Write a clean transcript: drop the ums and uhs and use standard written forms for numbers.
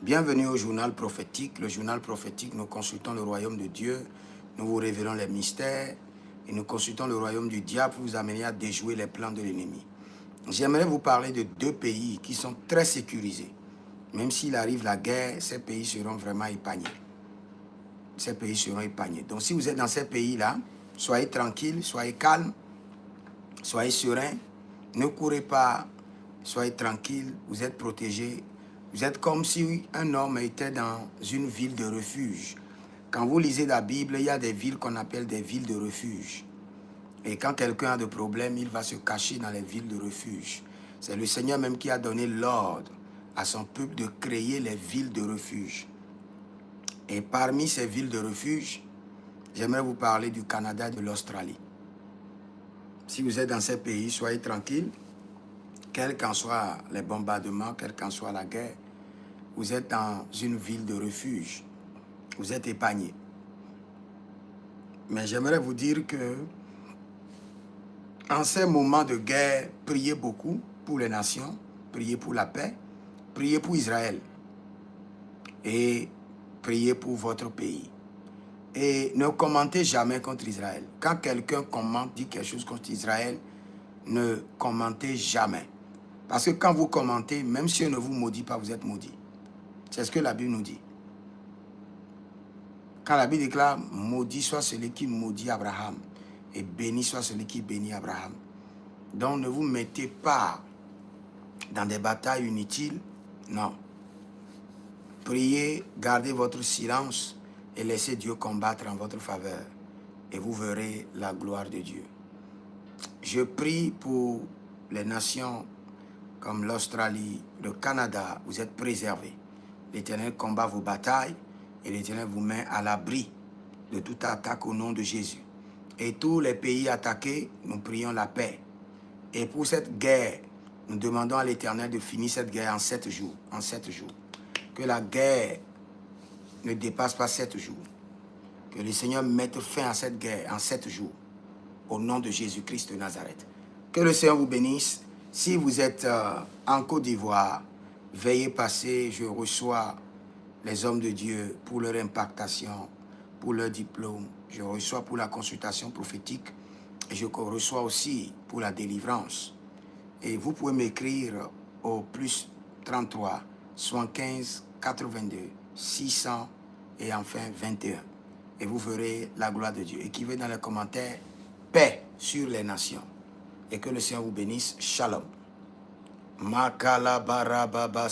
Bienvenue au journal prophétique. Le journal prophétique, nous consultons le royaume de Dieu, nous vous révélons les mystères et nous consultons le royaume du diable pour vous amener à déjouer les plans de l'ennemi. J'aimerais vous parler de deux pays qui sont très sécurisés. Même s'il arrive la guerre, ces pays seront vraiment épargnés. Ces pays seront épargnés. Donc si vous êtes dans ces pays-là, soyez tranquille, soyez calme, soyez serein, ne courez pas, soyez tranquille, vous êtes protégés. Vous êtes comme si un homme était dans une ville de refuge. Quand vous lisez la Bible, il y a des villes qu'on appelle des villes de refuge. Et quand quelqu'un a des problèmes, il va se cacher dans les villes de refuge. C'est le Seigneur même qui a donné l'ordre à son peuple de créer les villes de refuge. Et parmi ces villes de refuge, j'aimerais vous parler du Canada et de l'Australie. Si vous êtes dans ces pays, soyez tranquille. Quels qu'en soient les bombardements, quelle qu'en soit la guerre, vous êtes dans une ville de refuge. Vous êtes épargné. Mais j'aimerais vous dire que en ces moments de guerre, priez beaucoup pour les nations, priez pour la paix, priez pour Israël et priez pour votre pays. Et ne commentez jamais contre Israël. Quand quelqu'un commente, dit quelque chose contre Israël, ne commentez jamais. Parce que quand vous commentez, même si on ne vous maudit pas, vous êtes maudit. C'est ce que la Bible nous dit. Quand la Bible déclare, maudit soit celui qui maudit Abraham, et béni soit celui qui bénit Abraham. Donc ne vous mettez pas dans des batailles inutiles, non. Priez, gardez votre silence et laissez Dieu combattre en votre faveur. Et vous verrez la gloire de Dieu. Je prie pour les nations comme l'Australie, le Canada, vous êtes préservés. L'Éternel combat vos batailles et l'Éternel vous met à l'abri de toute attaque au nom de Jésus. Et tous les pays attaqués, nous prions la paix. Et pour cette guerre, nous demandons à l'Éternel de finir cette guerre en 7 jours. En 7 jours. Que la guerre ne dépasse pas 7 jours. Que le Seigneur mette fin à cette guerre en 7 jours. Au nom de Jésus-Christ de Nazareth. Que le Seigneur vous bénisse. Si vous êtes en Côte d'Ivoire, veuillez passer. Je reçois les hommes de Dieu pour leur impactation, pour leur diplôme. Je reçois pour la consultation prophétique. Et je reçois aussi pour la délivrance. Et vous pouvez m'écrire au plus 33 75 82 600 et enfin 21. Et vous verrez la gloire de Dieu. Écrivez dans les commentaires paix sur les nations. Et que le Seigneur vous bénisse. Shalom. Makala barababa.